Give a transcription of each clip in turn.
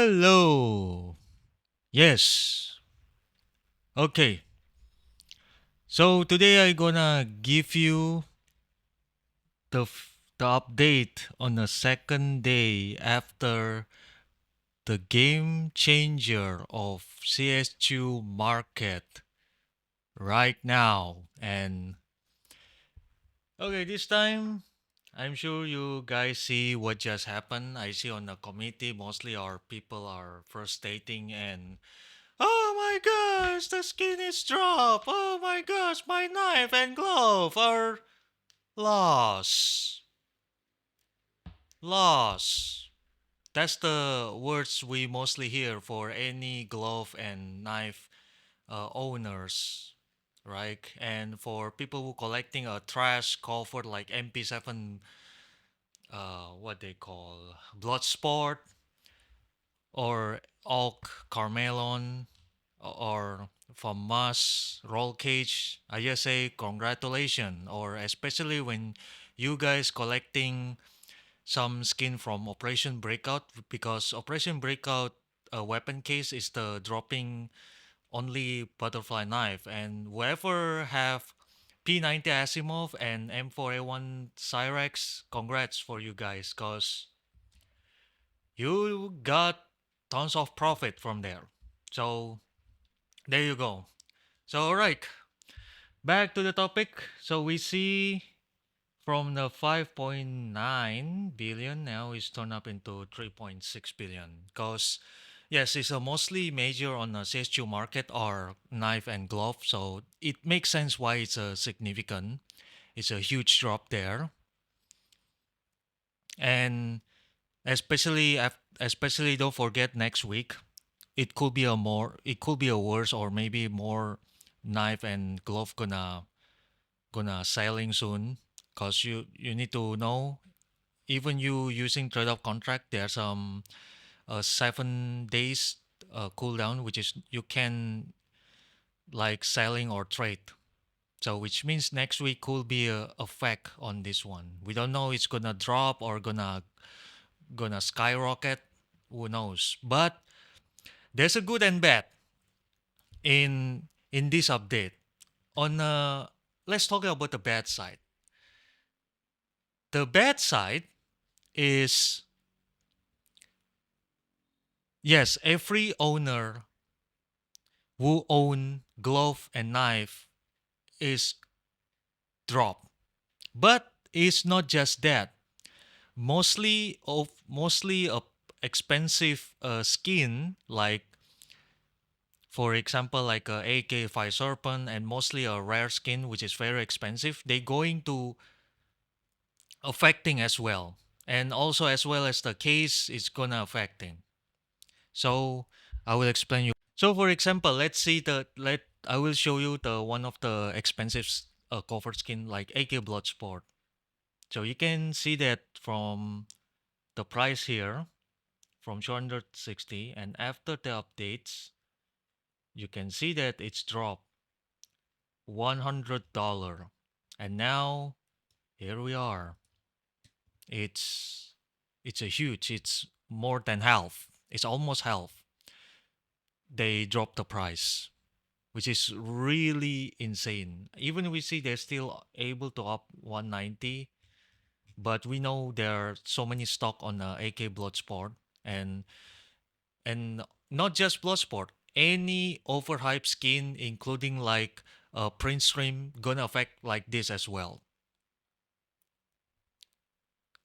Hello. Yes. Okay. So today I gonna give you the update on the second day after the game changer of cs2 market right now. And okay, this time I'm sure you guys see what just happened. I see on the committee mostly our people are frustrating and oh my gosh, the skin is dropped. Oh my gosh, my knife and glove are lost. Lost. That's the words we mostly hear for any glove and knife owners, right? And for people who collecting a trash cover like MP7, what they call Bloodsport or Oak Carmelon or from Mass Roll Cage, I just say congratulations. Or especially when you guys collecting some skin from Operation Breakout, because Operation Breakout weapon case is the dropping only butterfly knife, and whoever have P90 Asimov and M4A1 Cyrex, congrats for you guys, cause you got tons of profit from there. So there you go. So all right, back to the topic. So we see from the 5.9 billion now is turned up into 3.6 billion. Because yes, it's a mostly major on the CSU market or knife and glove. So it makes sense why it's a significant. It's a huge drop there. And especially don't forget next week it could be a worse or maybe more knife and glove gonna sailing soon, because you need to know, even you using trade off contract, there's 7 days cooldown, which is you can like selling or trade. So which means next week could be a effect on this one. We don't know it's gonna drop or gonna skyrocket. Who knows? But there's a good and bad in this update. On let's talk about the bad side. The bad side is, yes, every owner who own glove and knife is dropped. But it's not just that. Mostly a expensive skin, like for example like a AK Fire Serpent, and mostly a rare skin which is very expensive, they going to affecting as well. And also as well as the case is gonna affecting. So I will explain you. So for example, let's see the let I will show you the one of the expensive cover skin like AK Bloodsport. So you can see that from the price here from 260, and after the updates you can see that it's dropped $100, and now here we are. It's a huge, it's more than half, it's almost half. They dropped the price, which is really insane. Even we see they're still able to up 190, but we know there are so many stock on AK Bloodsport, and and not just Bloodsport, any overhyped skin, including like Prince Stream, gonna affect like this as well.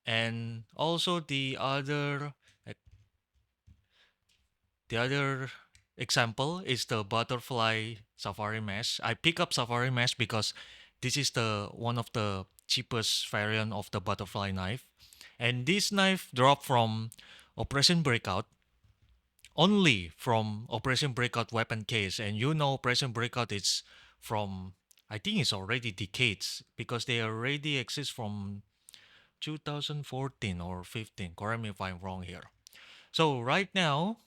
And also the other example is the butterfly safari mesh. I pick up safari mesh because this is the one of the cheapest variant of the butterfly knife. And this knife dropped from Operation Breakout, only from Operation Breakout weapon case. And you know Operation Breakout is from, I think it's already decades, because they already exist from 2014 or 15. Correct me if I'm wrong here. So right now,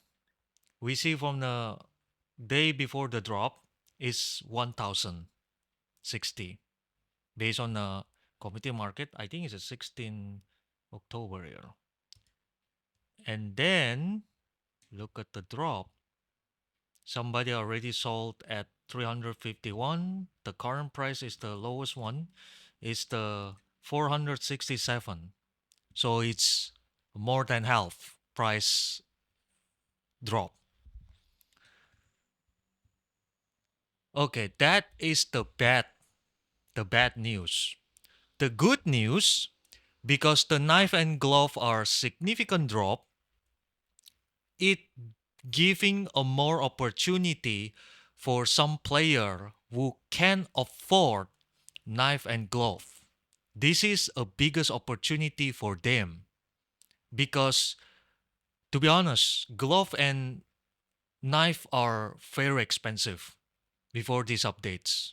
we see from the day before the drop is 1060 based on the committee market. I think it's a 16 October here. And then look at the drop. Somebody already sold at 351. The current price is the lowest one. It's the 467. So it's more than half price drop. Okay, that is the bad news. The good news, because the knife and glove are significant drop, it giving a more opportunity for some player who can afford knife and glove. This is a biggest opportunity for them because, to be honest, glove and knife are very expensive before these updates.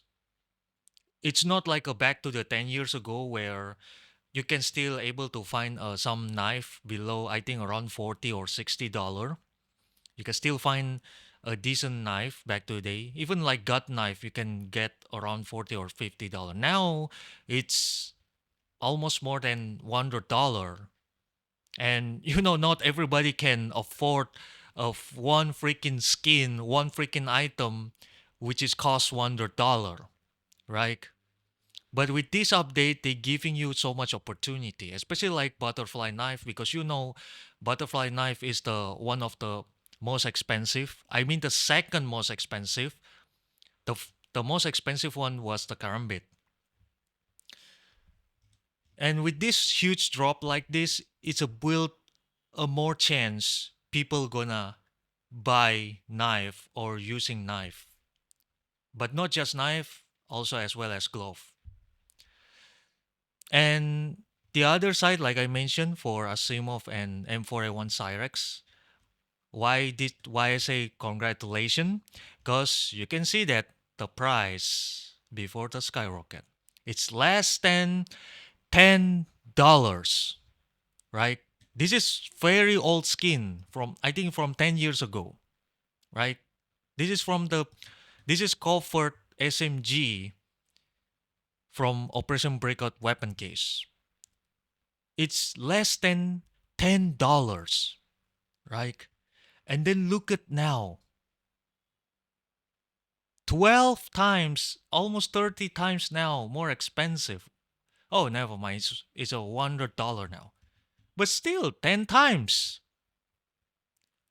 It's not like a back to the 10 years ago where you can still able to find some knife below, I think, around 40 or $60. You can still find a decent knife back today. Even like gut knife, you can get around 40 or $50. Now it's almost more than $100. And not everybody can afford of one freaking skin, one freaking item, which is cost $100, right? But with this update, they giving you so much opportunity, especially like butterfly knife, because butterfly knife is the one of the most expensive. I mean, the second most expensive. The most expensive one was the karambit. And with this huge drop like this, it's a build a more chance people gonna buy knife or using knife, but not just knife, also as well as glove. And the other side, like I mentioned, for Asimov and M4A1 Cyrex, why I say congratulations? Because you can see that the price before the skyrocket, it's less than $10, right? This is very old skin from, I think, from 10 years ago, right? This is from the this is Comfort SMG from Operation Breakout weapon case. It's less than $10, right? And then look at now, 12 times, almost 30 times now more expensive. Oh, never mind. It's a $100 now. But still, 10 times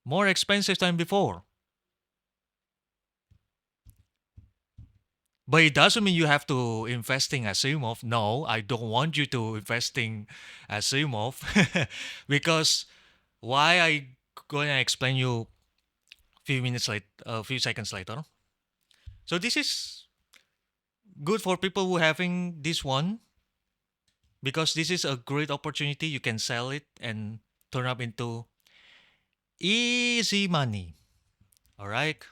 more expensive than before. But it doesn't mean you have to invest in Asimov. No, I don't want you to invest in Asimov because why I going to explain you a few seconds later. So this is good for people who having this one because this is a great opportunity. You can sell it and turn up into easy money. All right.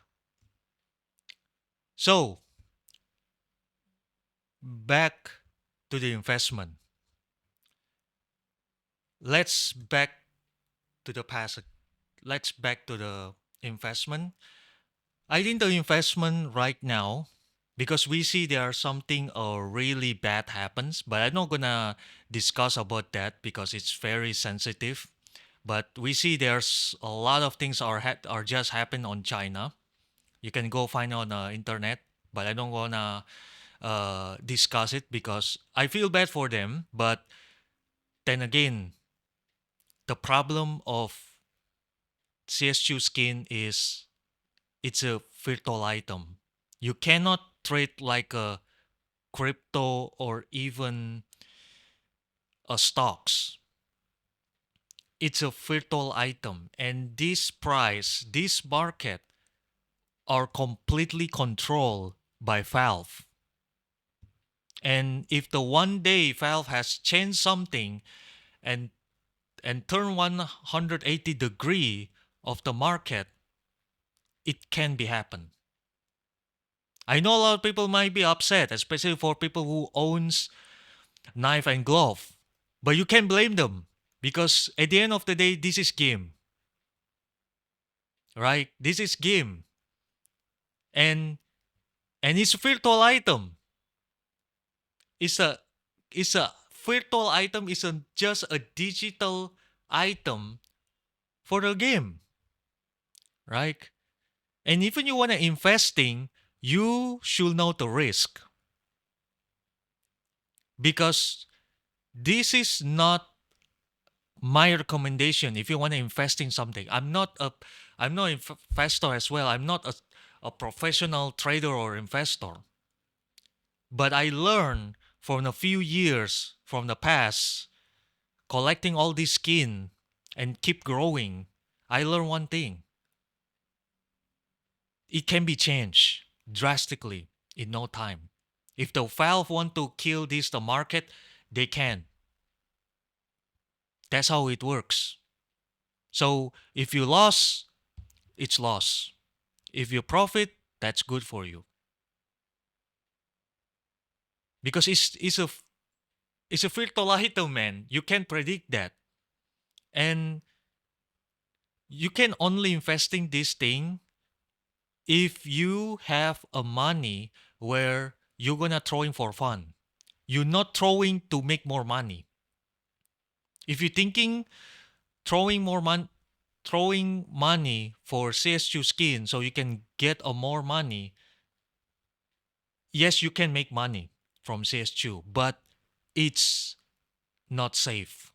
So back to the investment. Let's back to the past. Let's back to the investment. I think the investment right now, because we see there something really bad happens, but I'm not gonna discuss about that because it's very sensitive. But we see there's a lot of things are just happen on China. You can go find on internet, but I don't wanna discuss it because I feel bad for them. But then again, the problem of cs2 skin is it's a virtual item. You cannot trade like a crypto or even a stocks. It's a virtual item, and this price, this market are completely controlled by Valve. And if the one day Valve has changed something and turn 180 degree of the market, it can be happen. I know a lot of people might be upset, especially for people who owns knife and glove. But you can't blame them because at the end of the day, this is game, right? This is game, and it's a virtual item. It's a it's a virtual item. It's just a digital item for the game. right? And even you want to investing, you should know the risk because this is not my recommendation if you want to invest in something. I'm not investor as well. I'm not a professional trader or investor. But I learned from a few years from the past collecting all this skin and keep growing. I learned one thing. It can be changed drastically in no time. If the Valve want to kill this the market, they can. That's how it works. So if you lost, it's loss. If you profit, that's good for you because it's a virtual item, man. You can't predict that, and you can only investing this thing if you have a money where you're gonna throwing for fun. You're not throwing to make more money. If you're thinking throwing more money, throwing money for cs2 skin so you can get a more money, yes, you can make money from cs2, but it's not safe.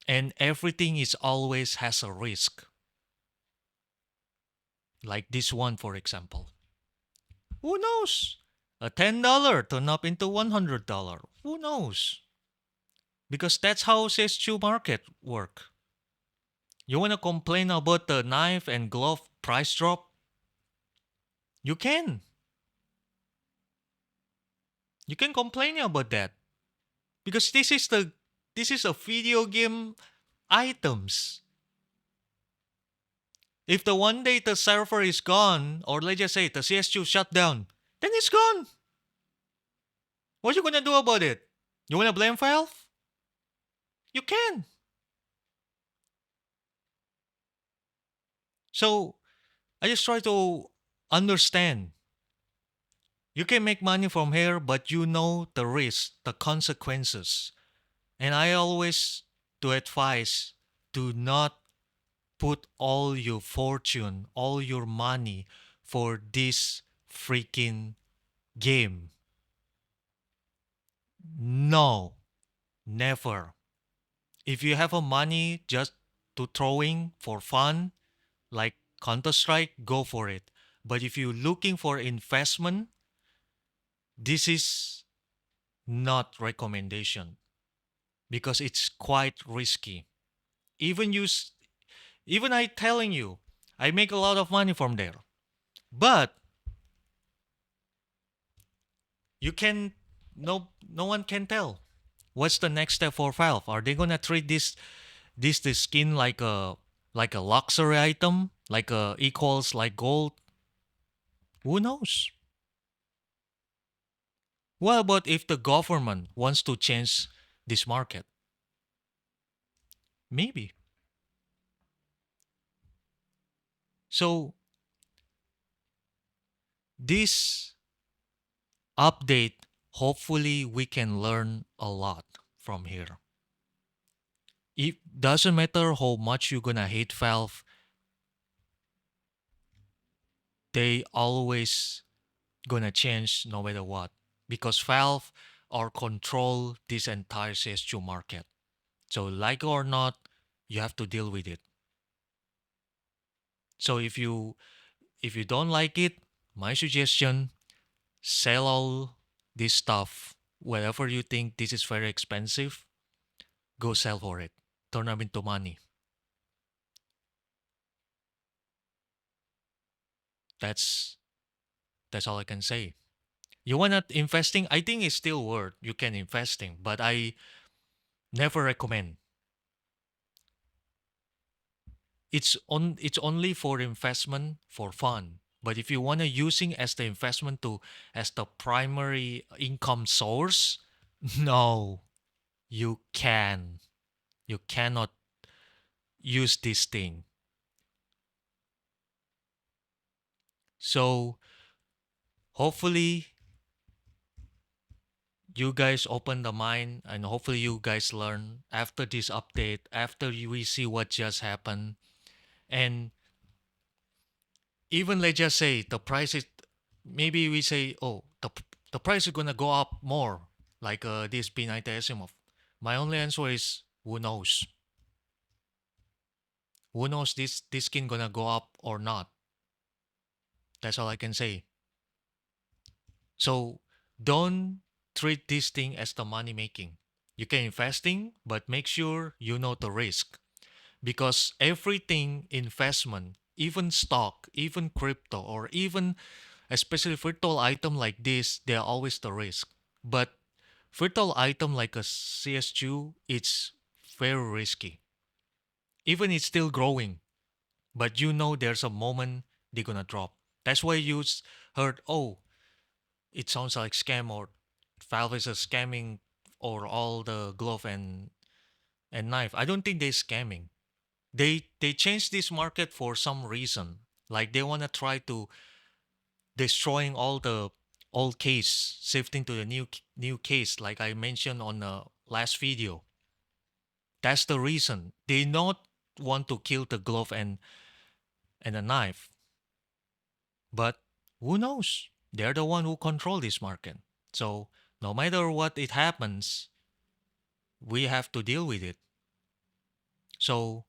And everything is always has a risk. Like this one, for example. Who knows? A $10 turn up into $100. Who knows? Because that's how cs2 market work. You want to complain about the knife and glove price drop? You can. You can complain about that because this is a video game items. If the one day the server is gone, or let's just say the CS2 shut down, then it's gone. What you gonna do about it? You wanna blame Valve? You can. So I just try to understand. You can make money from here, but you know the risk, the consequences. And I always do advise, do not put all your fortune, all your money for this freaking game. No, never. If you have a money just to throwing for fun, like Counter Strike, go for it. But if you're looking for investment, this is not recommendation because it's quite risky. Even you, even I telling you, I make a lot of money from there. But you can no one can tell. What's the next step for Valve? Are they gonna treat this skin like a luxury item, like a equals like gold? Who knows? What about if the government wants to change this market? Maybe. So this update, hopefully we can learn a lot from here. It doesn't matter how much you're gonna hate Valve, they always gonna change no matter what. Because Valve are control this entire CS2 market. So like or not, you have to deal with it. So if you don't like it, my suggestion, sell all this stuff. Wherever you think this is very expensive, go sell for it. Turn them into money. That's that's all I can say. You wanna investing? I think it's still worth you can investing, but I never recommend. It's only for investment for fun. But if you wanna using as the investment to as the primary income source, no, you can. You cannot use this thing. So hopefully you guys open the mind and hopefully you guys learn after this update, after we see what just happened. And even let's just say the price is, maybe we say, oh, the price is gonna go up more, like this P90 Asimov. My only answer is, who knows? Who knows this skin gonna go up or not? That's all I can say. So don't treat this thing as the money making. You can investing, but make sure you know the risk, because everything investment, even stock, even crypto, or even especially virtual item like this, there are always the risk. But virtual item like a cs2, it's very risky. Even it's still growing, but you know there's a moment they're gonna drop. That's why you heard, oh, it sounds like scam, or Valve is a scamming, or all the glove and knife. I don't think they're scamming. They changed this market for some reason. Like they wanna try to destroying all the old case, shifting to the new case, like I mentioned on the last video. That's the reason. They not want to kill the glove and the knife. But who knows? They're the one who control this market. So no matter what it happens, we have to deal with it. So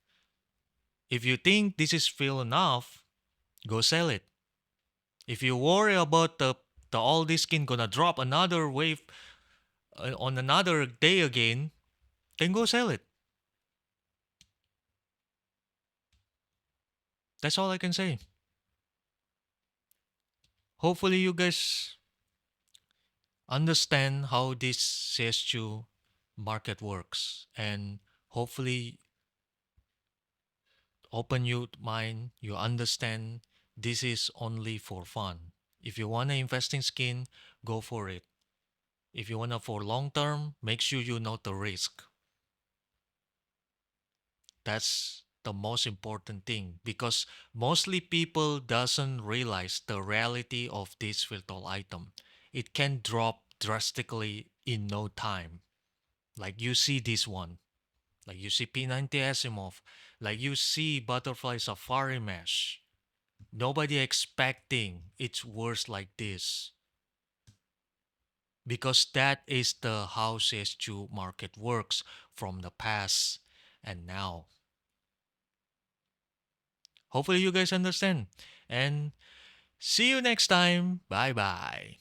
if you think this is feel enough, go sell it. If you worry about the all this skin gonna drop another wave on another day again, then go sell it. That's all I can say. Hopefully you guys understand how this cs2 market works, and hopefully open your mind, you understand this is only for fun. If you want to invest in skin, go for it. If you want to for long term, make sure you know the risk. That's the most important thing, because mostly people doesn't realize the reality of this virtual item. It can drop drastically in no time. Like you see this one, like you see P90 Asimov, like you see Butterfly Safari Mesh. Nobody expecting it's worse like this, because that is the how cs2 market works from the past and now. Hopefully you guys understand. And see you next time. Bye bye.